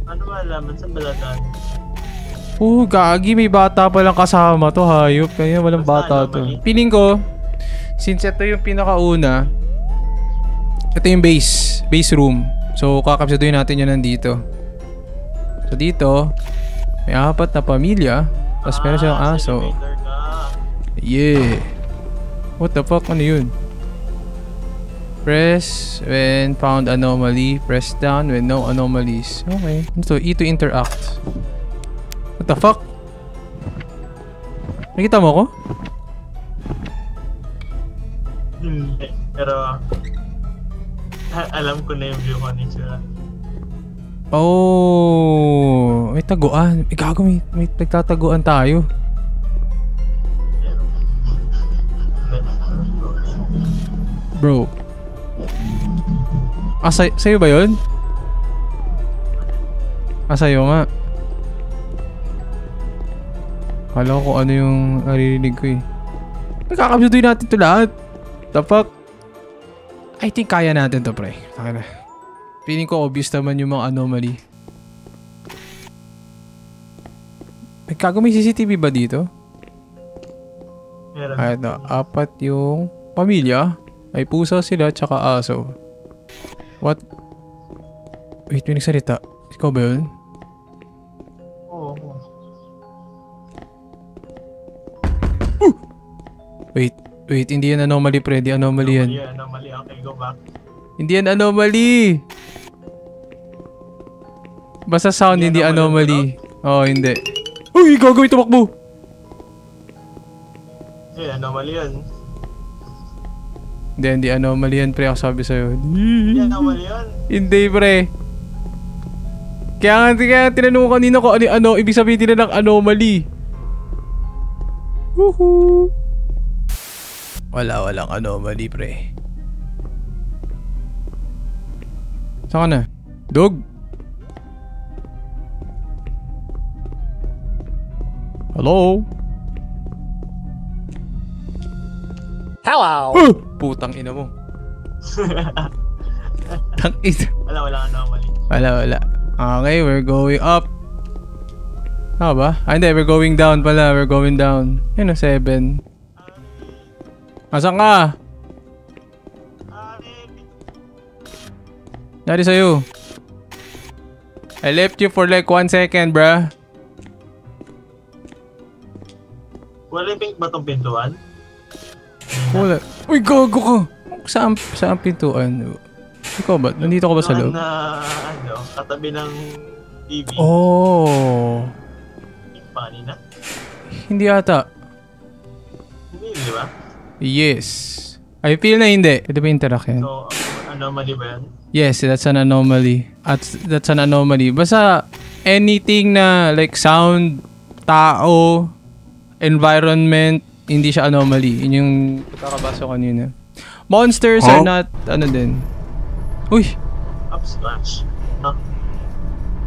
Ano malaman sa baladan? Gagi, may bata palang kasama to, hayop. Kaya walang bata to. Piling ko, since ito yung pinakauna, ito yung base room. So, kakapsaduhin natin yun nandito. So, dito, may 4 na pamilya. Tapos meron silang aso. Yeah. What the fuck? Ano yun? Press when found anomaly. Press down when no anomalies. Okay. So, E to interact. What the fuck? Nakita mo ako? Hindi. Pero, alam ko na yung view ko ni Chira. Oh, may taguan. Gago, may nagtataguan tayo. Bro. Sa'yo ba yun? Sa'yo nga. Kala ko ano yung naririnig ko eh. Nakakabsuduin natin ito lahat. The fuck? I think kaya natin to, pre. Feeling ko obvious naman yung mga anomaly. May CCTV ba dito? Meron. Ay, 4 yung pamilya. May pusa sila, tsaka aso. What? Wait, may nagsalita. Ikaw ba yun? Oo. Wait, hindi yan anomaly, pre. Di anomaly yan. Anomaly. Okay, go back. Hindi yan anomaly. Basta sound, hindi anomaly. Oo, hindi. Uy, gagawin tumakbo. Anomaly yan. Hindi anomaly yan, pre. Ako sabi sa'yo. Hindi anomaly yan. Hindi, pre. Kaya tinanong ko kanina ko ano, ibig sabihin nila ng anomaly. Woohoo! Walang anomaly, pre. Saan ka na? Dog? Hello? Hello! Putang ina mo. Tang ina. Wala anomaly. Wala. Okay, we're going up. Tama ba? Hindi, we're going down pala. We're going down. Yun o, 7. Asan ka? Dari sa'yo. I left you for like 1 second, bruh. Wala yung pink ba tong pintuan? Wala. Uy, gago ka. Saan pintuan? Ikaw ba? Nandito ka ba sa loob? Katabi ng TV. Oh. Yung kanina? Hindi ata. Hindi, di ba? Yes. I feel na hindi. Ito ba interact yan? So, anomaly ba yan? Yes, that's an anomaly. That's an anomaly. Basta anything na like sound, tao, environment, hindi siya anomaly. Yun yung kakabasa kanina. Monsters are not, ano din. Uy! Hopscotch. Huh?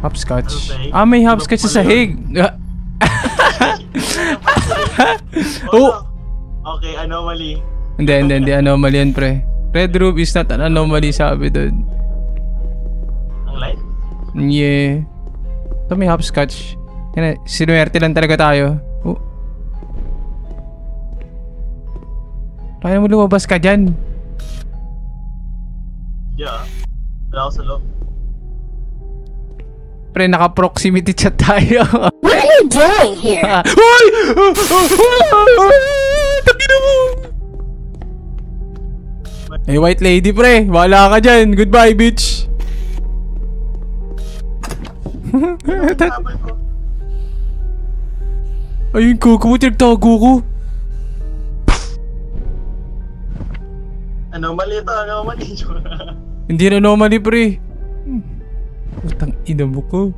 Hopscotch. May hopscotch sa sahig. Oh! Okay, anomaly. Hindi anomaly yan, pre. Red room is not an anomaly, sabi doon. Ang light? Yeah. Ito may hopscotch. Sinuwerte lang talaga tayo. Kaya mo lumabas ka dyan. Yeah. Wala ako sa loob. Pre, naka-proximity chat tayo. What are you doing here? Hoy! Takina mo! Hey, white lady, pre. Wala ka dyan. Goodbye, bitch. Ayun ko. Kumuti nagtago ko. Anomaly ito. Anomaly. Hindi na anomaly, pre. Utang ina mo ko.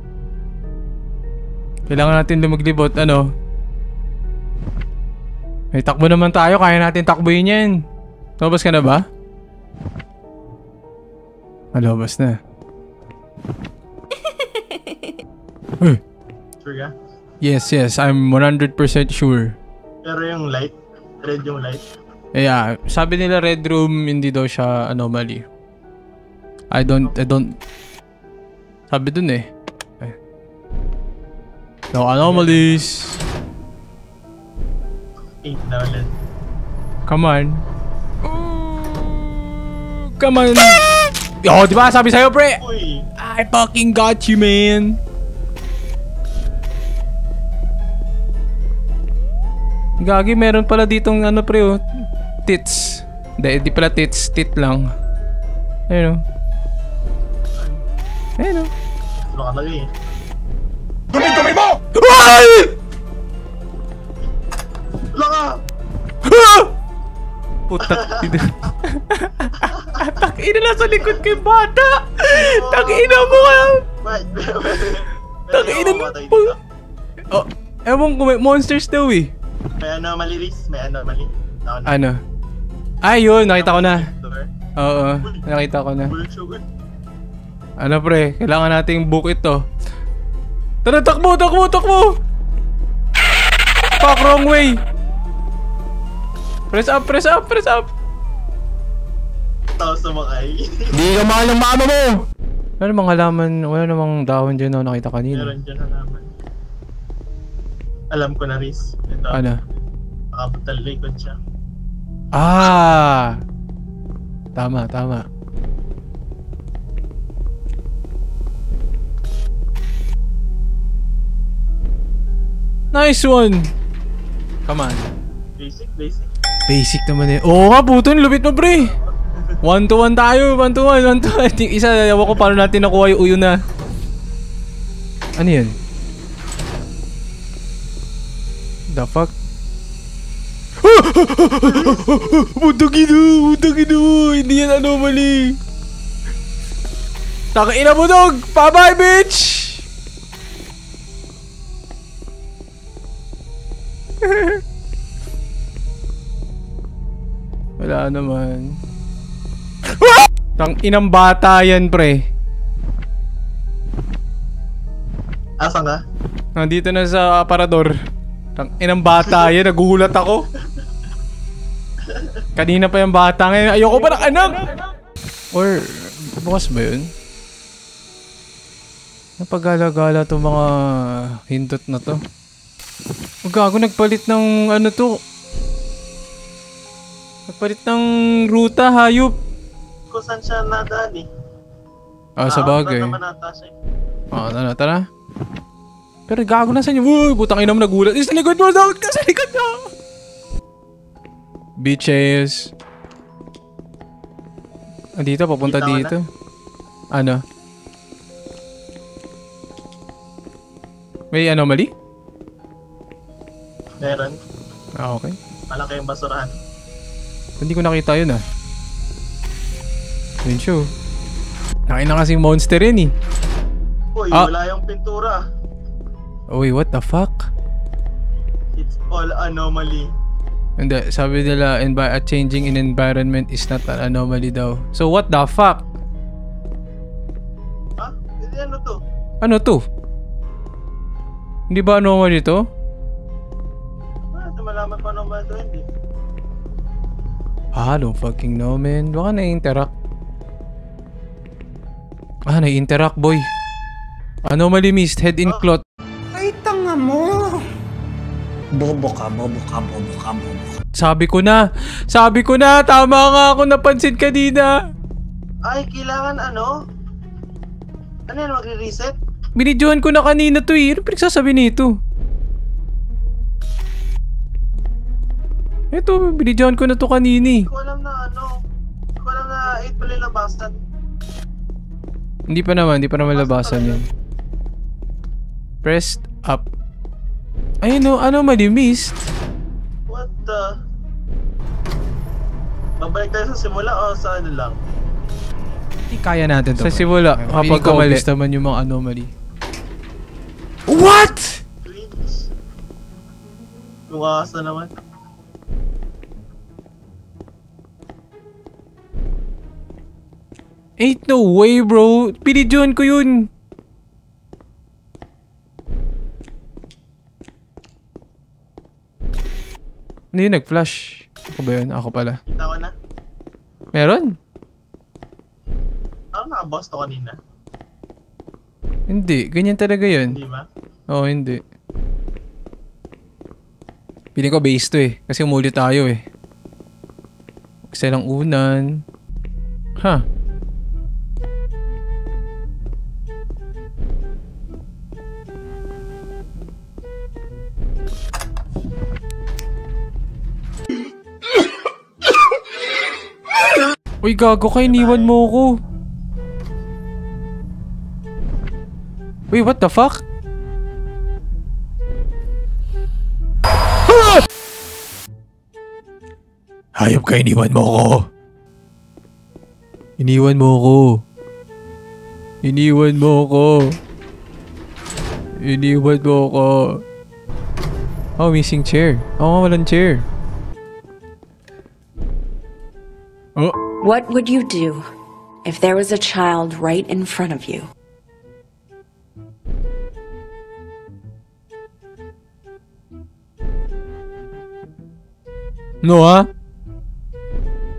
Kailangan natin lumaglibot. Ano? May takbo naman tayo. Kaya natin takbuhin yan. Lumabas ka na ba? Lumabas na. Sure ka? Yes. I'm 100% sure. Pero yung light, red yung light. Yeah, sabi nila red room hindi daw siya anomaly. I don't sabi dun eh. No anomalies. 8 na ulit. Come on. Come on. Yo, di ba sabi sa'yo, pre? Uy! I fucking got you, man. Gagi, meron pala ditong ano, pre, oh. Tits. Di pala tits. Tit lang. Ayun, oh. Ayun, oh. Ano ka lagi eh? Dumi-dumi mo! Ay! Laka! Ah! Putak. Takina na sa likod kay bata. Takina mo ka. Wait. Takina mo. Oh, ewan ko, may monsters daw eh. May anomaly, Riz. May anomaly. Ano? Ay, yun. Nakita ko na. Door. Oo, nakita ko na. Bullet sugar. Ano pre, kailangan nating book ito. Tara, takbo, takbo, takbo! Fuck, wrong way! Press up, press up, press up! Tao sumakay. Hindi ka mahal ng mama mo! Wala namang halaman, wala namang dahon dyan na nakita kanina. Meron dyan na naman. Alam ko na, Riz. Ito. Ano? Nakabutal likod siya. Ah! Tama, tama. Nice one! Come on. Basic, basic. Basic naman eh. Oo nga, puto, lupit mo pre! 1-to-1 tayo, 1-to-1, 1-to-1. Yung isa, yawa ko paano natin nakuha yung uyo na. Ano yun? The fuck? Putang ina, hindi yan anomaly. Takaina mo dog! Bye-bye, bitch! Wala naman. Tang inang bata yan, pre. Asan ka? Nandito na sa aparador. Tang inang bata yan, nagugulat ako. Kanina pa yung bata ngayon. Ayoko pa ng anak! Or, bukas ba yun? Napagala-gala itong mga hindot na to. Gago, nagpalit ng ano to. Nagpalit ng ruta, hayop. Kung saan siya nadaan eh. Ah, sa bagay. Naman ata siya eh. Ah, tara, tara. Pero gago na sa inyo. Uy, putang ina mo nagulat. Sa likod mo, dog! Sa likod mo! Bitches. Ah, dito, papunta Kita ko dito. Ano? May anomaly? Meron. Ah, okay. Malaki yung basurahan. Hindi ko nakita yun ah. Yun siya. Nakina kasing monster yun eh. Uy, Ah. wala yung pintura. Uy, what the fuck? It's all anomaly. Hindi, sabi nila a changing in environment is not an anomaly daw. So what the fuck? Ha? Hindi ano to? Ano to? Hindi ba anomaly to? Malaman pa naman ba ito hindi? I don't fucking know, man. Baka na-interact. Ah, na-interact, boy. Anomaly missed, head in clot. Ay, tanga mo! Bobo ka, bobo ka, bobo ka, bobo ka. Sabi ko na! Sabi ko na! Tama nga ako, napansin kanina! Ay, kailangan ano? Ano yan, magre-reset? Binidyohan ko na kanina to eh. Ano pinagsasabi nito? Ito, binidyohan ko na to kanina eh. Hindi ko alam na ano. Hindi ko alam na 8 pala yung labasan. Hindi pa naman labasan yun. Pressed up. Ayun o, anomaly missed. What the? Babalik tayo sa simula o sa ano lang? Hindi kaya natin to. Sa simula, kapag kamali obvious naman yung mga anomaly. What?! Cringe. Yung asa naman. Ain't no way, bro. Binidyohan ko yun. Ano yun, nag-flash? Ako ba yun? Ako pala. Kita ko na. Meron? Ano nakaboss to kanina? Hindi. Ganyan talaga yun. Hindi ba? Oo, hindi. Pili ko base to eh. Kasi umulit tayo eh. Isa lang unan. Ha? Uy, gago ka, iniwan mo ko. Wait, what the fuck? Hayop ka, iniwan mo ko. Iniwan mo ko. Iniwan mo ko. Iniwan mo ko. Oh, missing chair. Oh, walang chair. Oh. What would you do if there was a child right in front of you? No, ha?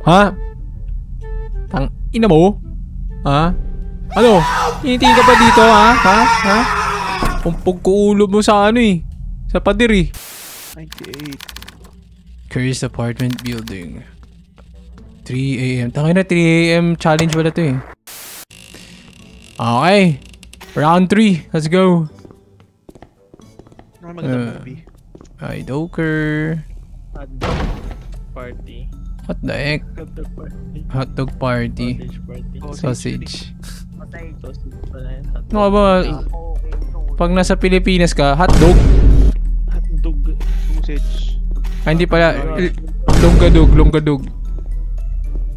Ha? Tang ina mo? Ha? Ano? Tinitingin ka pa dito, ha? Ha? Ha? Pumpog ko ulo mo sa ano eh. Sa pader eh. 98. Curry's apartment building. 3 AM. Tangin na, 3 AM challenge wala to eh. Okay. Round 3. Let's go. Ano magandang movie? Idoker. Hotdog party. What the heck? Hotdog party. Hotdog party. Sausage party. Sausage. Sausage pala yan. Ano ka ba? Pag nasa Pilipinas ka, hotdog? Hotdog. Sausage. Ah, hindi pala. Longgadog. Longgadog.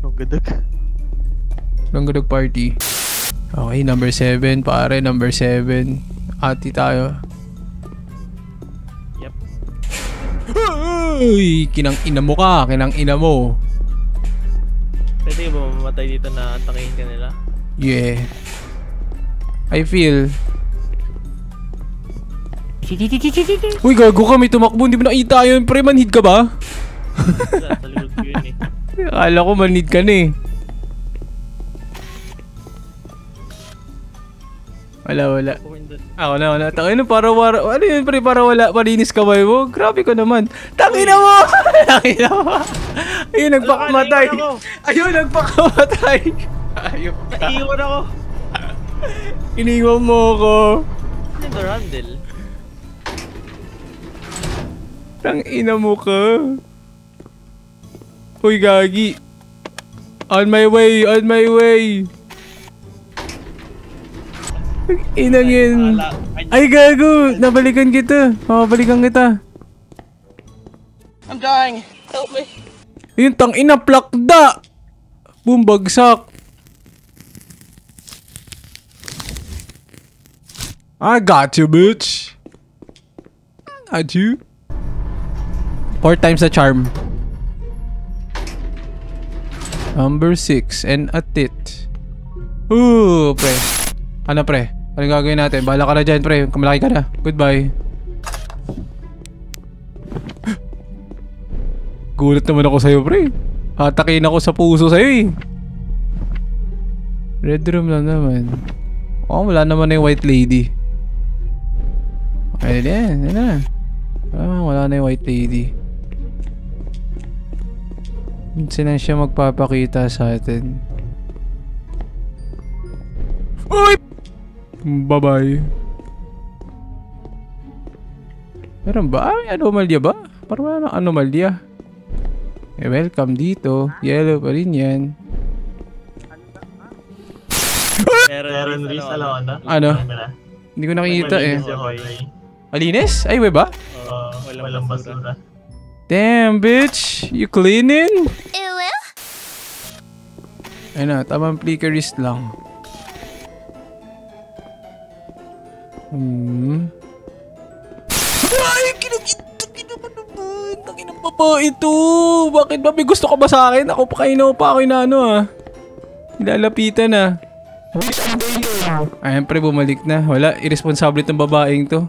Longgadog. Longgadog party. Okay, number 7 pare. Number 7. Ati tayo. Yep. Uy! Kinang ina mo ka. Kinang ina mo. Pwede ba mamatay dito na atakihin ka nila? Yeah. I feel. Uy, gago ka. May tumakbo. Hindi mo nakita yun. Pre, manhid ka ba? Wala, sa likod ko yun eh. Akala ko manhid ka na eh. Wala. Wala. Tangina, para ano yun pre, para wala, palinis kamay mo. Grabe ko naman. Tangina mo! Tangina mo! Ayun, nagpakamatay. Ayun, nagpakamatay. Ayun. Iiwan ako. Iniwan mo ako. Ano yung Randall? Tangina mo ka. Uy, gagi. On my way. Inang yun. Ay, gago. Nabalikan kita. Mabalikan kita. I'm dying. Help me. Yung tangina, plakda. Boom, bagsak. I got you, bitch. Got you. 4 times the charm. Number 6 and a tit. Ooh, pre. Ano pre? Ano gagawin natin? Bahala ka na dyan, pre. Kamalaki ka na. Goodbye. Gulat naman ako sa'yo, pre. Hatakin ako sa puso sa'yo eh. Red room lang naman. Oh, wala naman na yung white lady. Okay, yan. Yan na. Wala na yung white lady. Minsan na siya magpapakita sa atin. Uy! Bye-bye. Meron ba? Ay, anomalya ba? Parang wala ng anomalya. Eh, welcome dito. Yellow pa rin yan. Meron Riz, alam na? Ano? Hindi ko nakikita eh. Malinis? Ay, ba? Walang basura. Damn, bitch! You cleaning? Ayun na, tamang flickerist lang. Ay, kinakita naman naman. Takinang babae ito. Bakit ba? May gusto ka ba sa akin? Ako pa kayo pa ako inaano ah. Nilalapitan na. Ayan pre, bumalik na. Wala, irresponsible itong babaeng to.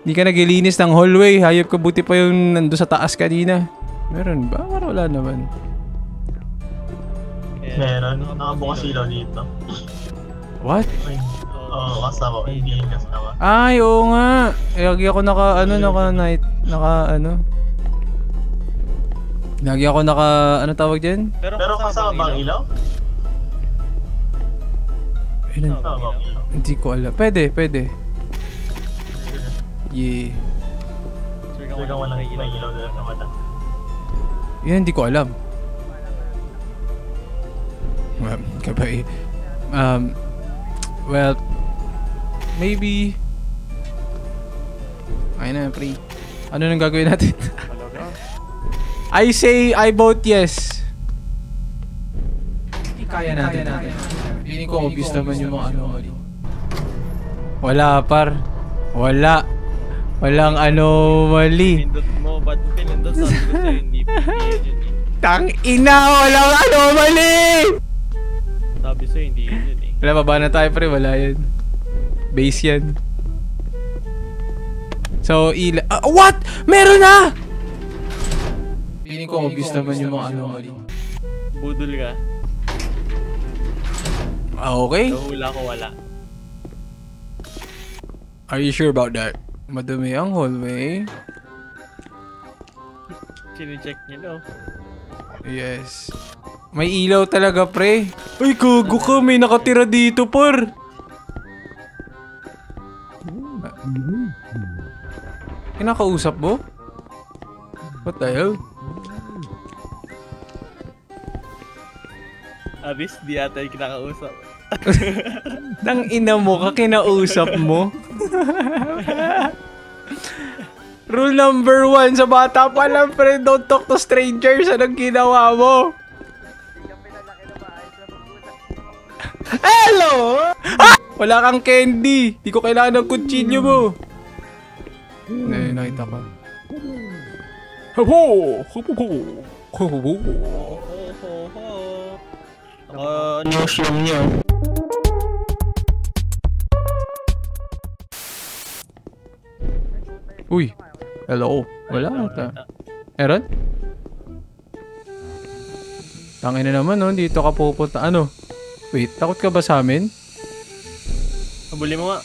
Hindi ka naglilinis ng hallway. Hayop ka, buti pa yung nando sa taas kanina. Meron ba? Parang wala naman. Meron. Nakabukas ilaw dito. What? Oo, kasama. Hindi yun kasama. Ay, oo nga. Lagi ako naka-night. Lagi ako ano tawag dyan? Pero kasama ba ang ilaw? Ayun, Kasama ba ang ilaw? hindi ko alam. Pwede. Yeah. Sure ka walang may ilaw na lang na mata. Yan, hindi ko alam. Kabay. Well, maybe... Ayun na, pre. Ano nang gagawin natin? I say, I vote yes. Kaya natin. Feeling ko obvious naman yung mga anomaly. Wala, par. Walang anomaly. Pinindot mo, ba't pinindot? Sabi ko sa'yo, hindi yun. Tang ina, walang anomaly! Sabi sa'yo, hindi yun eh. Wala, baba na tayo, pre. Wala yan. Base yan. So, what? Meron na! Feeling ko obvious naman yung mga anomaly. Budol ka. Okay. Nahula ko, wala. Are you sure about that? Madumi ang hallway. Chine-check niyo, no? Yes. May ilaw talaga, pre. Ay, gago ka. May nakatira dito, par. Kinakausap mo? What the hell? Aris, di ata yung kinakausap. Nang ina mo ka, kinausap mo? Rule number 1 sa bata pa lang, pre, don't talk to strangers. Anong ginawa mo? Hello! Ah! Wala kang candy. Di ko kailangan ng kutsilyo mo. Nakita ko. Mushroom niyo. Uy. Hello. Wala ata. Meron? Tangina naman, no? Dito ka pupunta. Ano? Wait, takot ka ba sa amin? Habulin mo nga.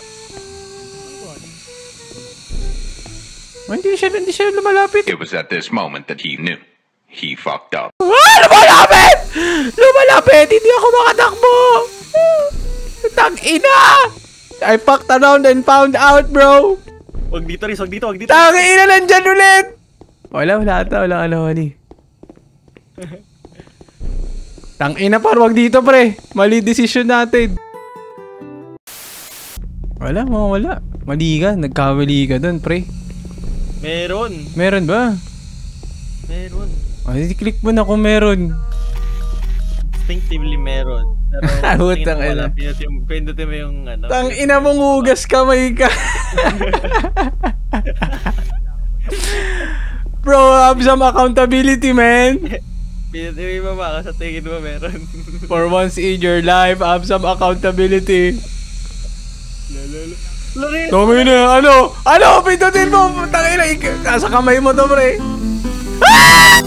Hindi siya lumalapit. It was at this moment that he knew. He fucked up. Ah! Lumalapit! Lumalapit! Hindi ako makatakbo! Tangina! I fucked around and found out, bro! Wag dito, Riz. Wag dito. Tangina, nandyan ulit! Wala ata. Walang anomaly. Tangina, par. Wag dito, pre. Mali decision natin. Wala. Mali ka. Nagkamali ka dun, pre. Meron ba? Meron. Ay, click mo na kung meron. Instinctively meron. Pero Utang ina. Pindutin mo yung ano. Tangina mong hugas kamay ka. Bro, have some accountability, man. Pindutin mo yung baba ka sa tingin mo meron. For once in your life, have some accountability. Tumi na, ano? Pindutin mo! Tangina, nasa kamay mo to, pre. Ah!